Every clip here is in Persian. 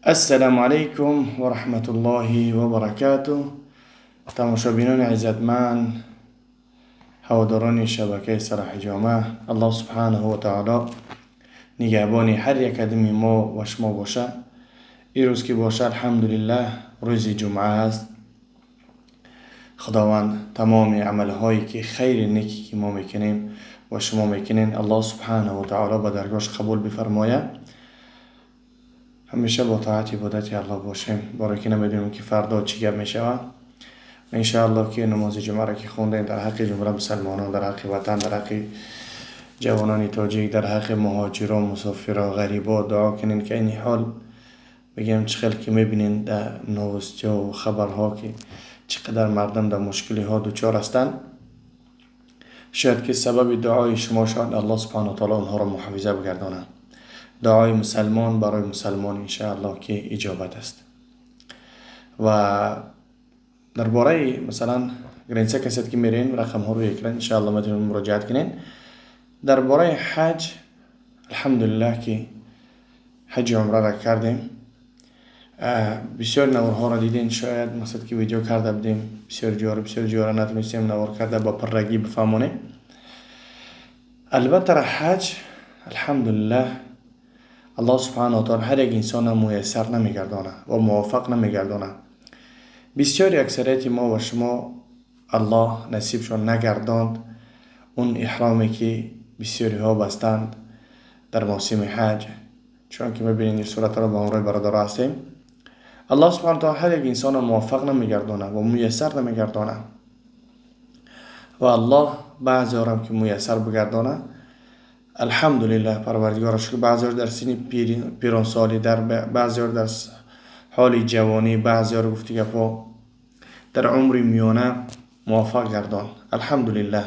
السلام عليكم ورحمة الله وبركاته. تماشابینان عزتمند، هواداران شبکه صلاح جامعه، الله سبحانه و تعالی نگهبان هر یک قدم ما و شما باشه. این روز که باشه الحمدلله روز جمعه است. خداوند تمام عملهایی که خیر نیکی که ما میکنیم و شما میکنین الله سبحانه و تعالی به درگاهش قبول بفرمایه. همیشه با طاعت عبادت الله باشیم، برای که نمیدونیم که فردا چی گپ میشود. انشاءالله که نماز جمعه را که خوندیم در حق جمهور مسلمانان، در حق وطن، در حق جوانان تاجیک، در حق مهاجران، مسافران، غریبا دعا کنین که این حال بگیم چقدر که میبینین در نوستی و خبرها که چقدر مردم در مشکلی ها دوچار هستند. شاید که سبب دعای شما شاید الله سبحانه و تعالی اونها را محفوظه بگردانه. دعای مسلمان برای مسلمان انشاءالله که اجابت است. و درباره مثلا گرینسه کسید که میرین رقم ها رو یکرن انشاءالله میتونین مراجعت کنین. درباره حج الحمدلله که حج عمره را کردیم. بسیار نورها را دیدین، شاید مثلا که ویدیو کرده بودیم بسیار جوره نتونستیم نور کرده با پرگی بفهمونیم. البته حج الحمدلله الله سبحانه و تعالی هر یک انسان میسر نمیگردانه و موافق نمیگردانه. بسیاری اکثریت ما و شما الله نصیبشون نگرداند اون احرامی که بسیاری ها بستند در موسم حج، چون که میبینید این صورت را به همراه برادر هستیم. الله سبحانه و تعالی هر یک انسان موافق نمیگردانه و میسر نمیگردانه و الله بعضی ها که میسر بگردانه الحمدلله پروردگارش که بعضی در سن پیرانسالی، در بعضی در حال جوانی، بعضی رو گفتی که در عمر میانه موافق گردان. الحمدلله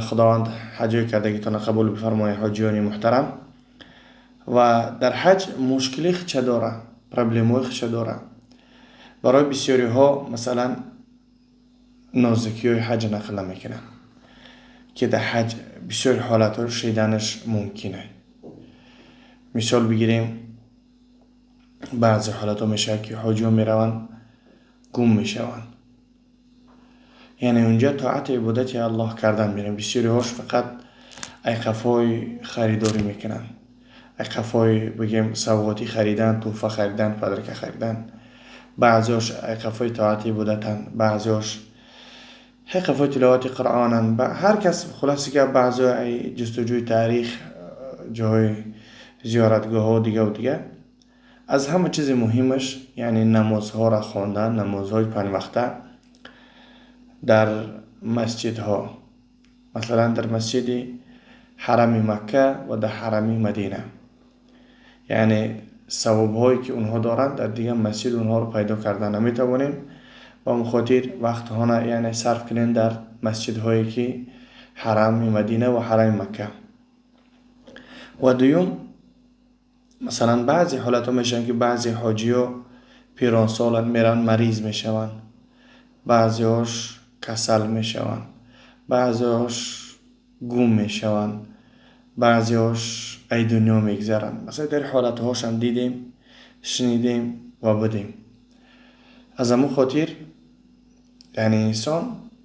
خداوند حج کردگیتون قبول بفرمایه حاجیان محترم. و در حج مشکلی چه داره، پرابلمای چه داره. برای بسیاری ها مثلا نازکی های حج نقل میکنن که در حج بسیار حالت ها رو شیدنش ممکنه. مثال بگیریم بعضی حالت ها میشه که حاجی ها میروند گم میشوند، یعنی اونجا طاعت عبادت الله کردن میرن. بسیاری هاش فقط ایقافای خریداری میکنن، ایقافای بگیم سوغاتی خریدن، توفه خریدن، پدرکه خریدن. بعضی هاش ایقافای طاعت عبادتن، بعضی هاش ایقافای تلاوت قرآنن. هر کس خلاصی که بعضی جستجوی تاریخ، جای زیارتگاه ها دیگه و دیگه. از همه چیز مهمش یعنی نمازها را خواندن، نمازهای 5 وقته در مسجدها، مثلا در مسجد حرم مکه و در حرم مدینه، یعنی ثواب هایی که اونها دارند در دیگه مسجد اونها رو پیدا کردن نمیتوانیم. با مخاطر وقت ها یعنی صرف کنین در مسجد هایی که حرم مدینه و حرم مکه. و دوم مثلا بعضی حالت ها میشن که بعضی حاجی ها پیران سالن میرن مریض میشون، بعضی هاش کسل میشون، بعضی هاش گم میشون، بعضی هاش ای دنیا میگذرن. مثلا در حالت هاش هم دیدیم، شنیدیم و بدیم. از همون خاطر یعنی انسان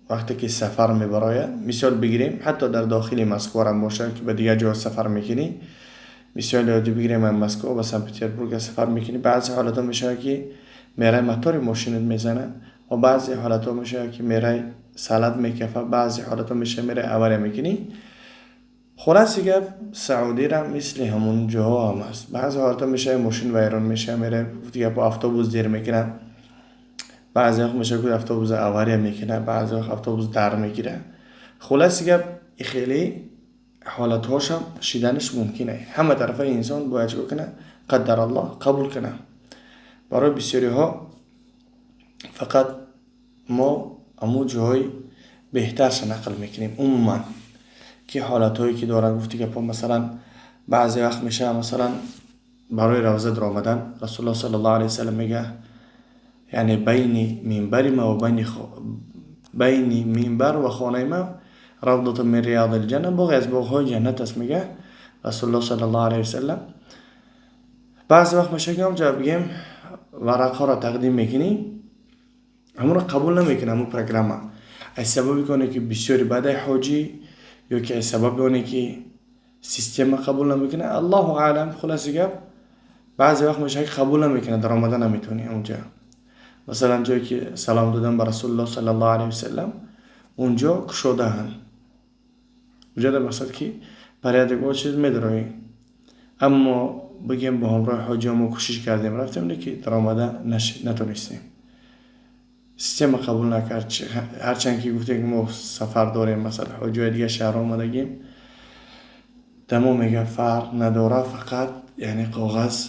وقتی که سفر میبراید، مثال بگیریم حتی در داخل مسکو هم باشه که به دیگه جا سفر میکنی، مثال یادی بگیریم من مسکو و سن پترزبورگ سفر میکنی، بعضی حالت ها میشه که میره موتور ماشینت میزنه و بعضی حالت ها میشه که میره سالت میکفه، بعضی حالت ها میشه میره اوره میکنی. خلاصی که سعودی را مثل همون جاها هم هست. بعضی حالت ها میشه ماشین ویران میشه میره دیگه با اتوبوس دیر میکنه، بعضی وقت میشه که اتوبوس اواره میکنه، بعضی وقت اتوبوس در میگیره. خلاصی که خیلی حالت هاش هم شیدنش ممکنه. همه طرفه انسان باید چه کنه؟ قدر الله قبول کنه. برای بسیاری ها فقط ما امو جای بهترش نقل میکنیم عموما که حالت هایی که دارن. گفتی که مثلا بعضی وقت میشه مثلا برای روزه در آمدن رسول الله صلی الله علیه وسلم میگه یعنی بین منبر ما و بین منبر و خانه ما روضة من رياض الجنة، بغی از بغهای جنت است. میگه رسول الله صلی الله علیه وسلم بعضی وقت میشه که همونجا بگیم ورق ها را تقدیم میکنی، همون را قبول نمیکنه همون پروگرام. از سببی کنه که بسیاری بعد حاجی یا که از سبب اونه که سیستم قبول نمیکنه، الله اعلم. خلاص گپ بعضی وقت میشه که قبول نمیکنه، در آمده نمیتونی اونجا. مثلا جایی که سلام دادن بر رسول الله صلی الله علیه وسلم، اونجا کشوده هن، اونجا در مقصد که پریدگاه چیز میدروی. اما بگیم با همراه حاجی ما کوشش کردیم رفتیم که در آمده نتونستیم، سیستم قبول نکرد. هرچند که گفتیم که ما سفر داریم، مثلا حاجی دیگه شهر آمدگیم، دمو میگه فرق نداره، فقط یعنی کاغذ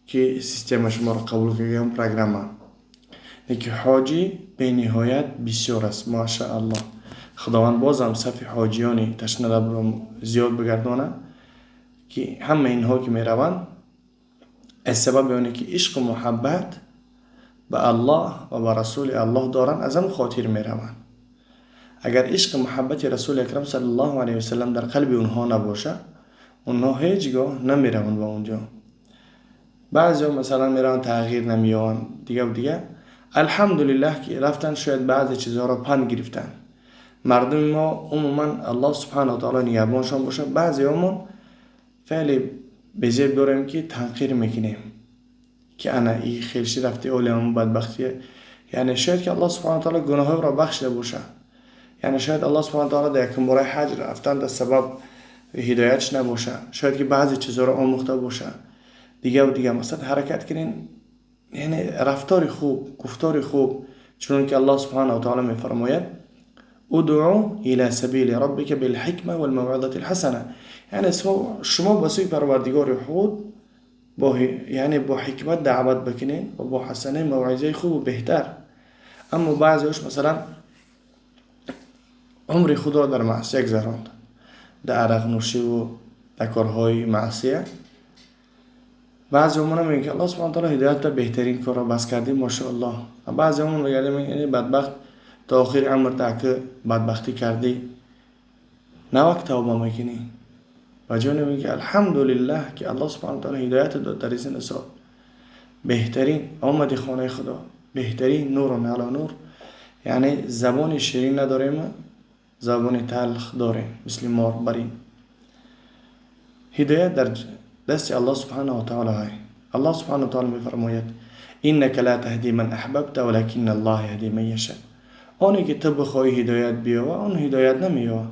که سیستم شما رو قبول کنیم پروگرام. یکی حاجی به نهایت بسیار است، ماشاءالله. خداوند بازم صف حاجیانی تشنه رو زیاد بگردانه که همه اینها که میروند از سبب اونه که عشق و محبت به الله و به رسول الله دارن، از هم خاطر میروند. اگر عشق و محبت رسول اکرم صلی الله علیه وسلم در قلب اونها نباشه، اونها هیچگاه نمیروند با اونجا. بعضی مثلا میرن تغییر نمیان دیگه و دیگه. الحمدلله که رفتن شاید بعضی چیزها را پن گرفتن. مردم ما عموما الله سبحانه و تعالی نگهبانشان باشه، بعضی همون فعلی بزیر داریم که تنقیر میکنیم که انا ای خیلشی رفته اولیم بدبختیه. یعنی شاید که الله سبحانه و تعالی گناه را بخشیده باشه، یعنی شاید الله سبحانه و تعالی در یکم برای حج رفتن در سبب هدایتش نباشه، شاید که بعضی چیزها را آموخته باشه دیگه و دیگه. مثلا حرکت کنین، یعنی رفتار خوب، گفتار خوب، چون که الله سبحانه و تعالی میفرماید ادعو الى سبیل ربک بالحکمه والموعظه الحسنه. یعنی شما به سوی پروردگار خود یعنی با حکمت دعوت بکنین و با حسنه موعظه خوب و بهتر. اما بعضیش مثلا عمر خود را در معصیه گذراند، در عرق نوشی و در کارهای معصیه. بعضی همون میگن که الله سبحانه و تعالی هدایت تا بهترین کار را بس کردیم ماشاءالله. بعضی همون میگن یعنی بدبخت تا آخر عمر تا که بدبختی کردی نه وقت توبه میکنی. و جون میگه الحمدلله که الله سبحانه و تعالی هدایت داد در این سال. بهترین آمدی خانه خدا، بهترین نور علی نور. یعنی زبان شیرین نداریم، زبان تلخ داریم مثل مار برین. هدایت در دست الله سبحانه و تعالی های. الله سبحانه و تعالی میفرماید انک لا تهدی من احببت ولکن الله یهدی من یشاء. آنی که تو بخوای هدایت بیاوه اون هدایت نمیوه،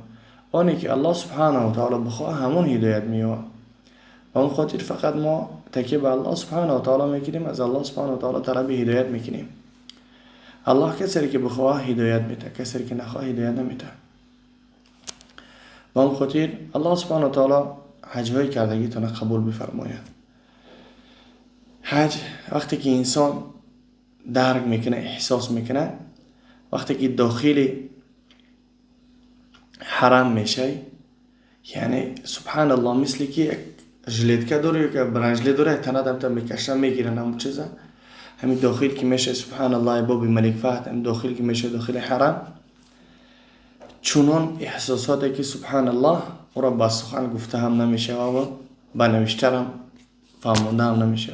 آنی که الله سبحانه و تعالی بخواه همون هدایت میوه. و اون خاطر فقط ما تکیه به الله سبحانه و تعالی میکنیم، از الله سبحانه و تعالی طلب هدایت میکنیم. الله کسی که بخواه هدایت میده، کسی که نخواه هدایت نمیده. و اون خاطر الله سبحانه و تعالی حج های کردگیتون قبول بفرماید. حج وقتی که انسان درک میکنه، احساس میکنه، وقتی که داخل حرم میشه، یعنی سبحان الله مثل که جلیتکه داره که برنجلی داره تنه دمتا میکشن میگیرن همون چیزا، همین داخل که میشه سبحان الله بابی ملک فهد، همین داخل که میشه داخل حرم، چونان احساساتی که سبحان الله او را با سخن گفته هم نمیشه و با نوشته هم فهمونده هم نمیشه.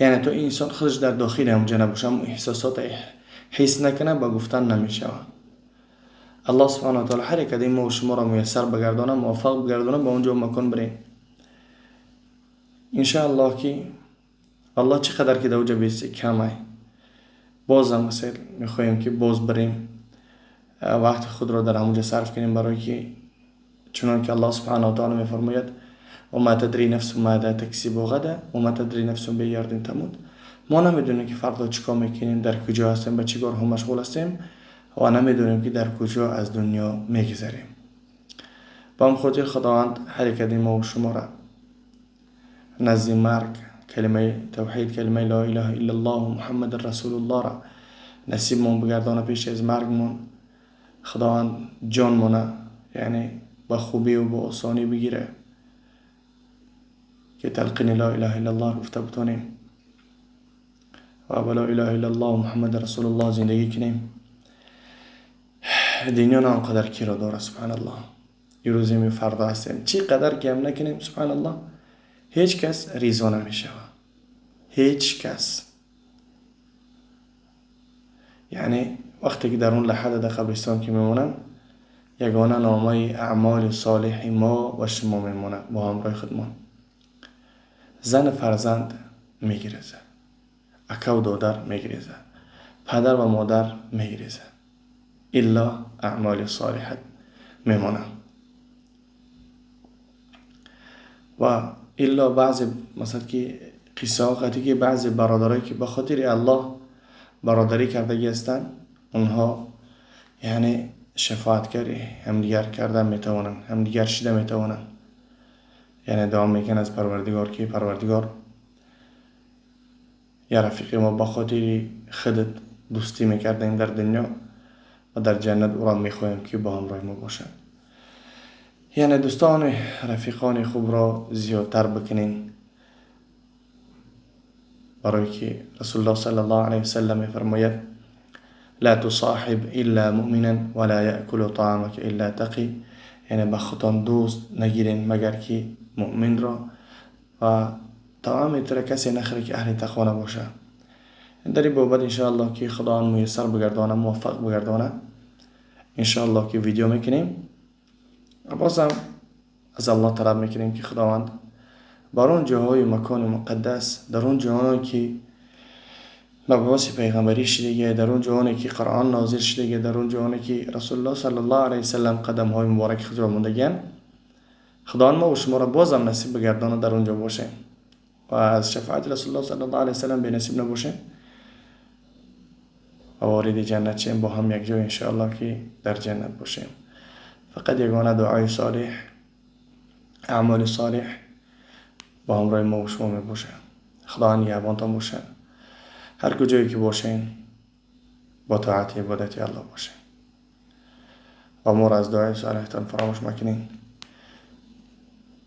یعنی تو انسان خودش در داخل همونجا نباشه، هم احساسات حس نکنه با گفتن نمیشه. الله سبحانه و تعالی هر یک ما و شما را میسر بگردانه، موفق بگردانه، با اونجا مکان برین انشاءالله. که الله چقدر که دوجه بیستی کمه، بازم مثل میخوایم که باز بریم وقت خود را در همونجا صرف کنیم، برای که چنان که الله سبحانه و تعالی میفرماید و ما تدری نفس ماذا تکسب غدا و ما تدری نفس بیارد تموت. ما نمیدونیم که فردا چیکار میکنیم، در کجا هستیم، با چی کارها مشغول هستیم و نمیدونیم که در کجا از دنیا میگذریم. با هم خاطر خداوند هر یک ما و شما را نزد مرگ کلمه توحید، کلمه لا اله الا الله و محمد رسول الله را نصیب مون بگردانه پیش از مرگمون. خداوند جان مونه یعنی با خوبی و با آسانی بگیره که تلقین لا اله الا الله گفته بتونیم و با لا اله الا الله و محمد رسول الله زندگی کنیم. دنیا نه آنقدر کی را داره سبحان الله. یه روزی می فردا هستیم، چی قدر که هم نکنیم سبحان الله هیچ کس ریزا نمیشه. هیچ کس. یعنی وقتی که در اون لحظه در قبرستان که میمونن، یگانه نامه اعمال صالح ما و شما میمونه با همراه خودمان. زن فرزند میگریزه، اکا و دادر میگریزه، پدر و مادر میگریزه، الا اعمال صالحت میمونه. و الا بعضی مثلا که قصه وقتی که بعضی برادرایی که به خاطر الله برادری کردگی هستن، اونها یعنی شفاعت کردی همدیگر کردن میتوانن، همدیگر شده میتوانن. یعنی دعا میکن از پروردگار که پروردگار یا رفیق ما با خاطر خودت دوستی میکردیم در دنیا و در جنت او را میخواهیم که با همراه ما باشن. یعنی دوستان رفیقان خوب را زیادتر بکنین، برای که رسول الله صلی الله علیه وسلم میفرماید لا تصاحب الا مؤمنا ولا یأکل طعامک الا تقی. یعنی به خودتان دوست نگیرین مگر که مؤمن را، و طعام تر کسی نخوره که اهل تقوا نباشه. در این بابت انشاءالله که خدا میسر بگردانه، موفق بگردانه، انشاءالله که ویدیو میکنیم. بازم از الله طلب میکنیم که خداوند بر اون جاهای مکان مقدس، در اون جاهایی که مبعوث پیغمبری شده، در اون جاهایی که قرآن نازل شده، در اون جاهایی که رسول الله صلی الله علیه وسلم قدم های مبارک خود را موندگان، خداوند ما و شما را بازم نصیب بگردانه در اونجا باشیم و از شفاعت رسول الله صلی الله علیه وسلم به نصیب نباشیم و وارد جنت شیم با هم یک جای انشاءالله که در جنت باشیم. فقط یگانه دعای صالح، اعمال صالح با همراه ما و شما می باشه. خدا نگهبانتان باشه. هر کجایی که باشین با طاعت عبادت الله باشه و ما را از دعای صالحتان فراموش مکنین.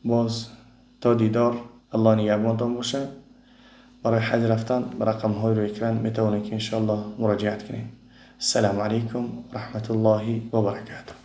باز تا دیدار، الله نگهبانتان باشه. برای حج رفتن به رقم های رو اکران میتونید که انشاءالله مراجعت کنین. السلام علیکم و رحمت الله و برکاته.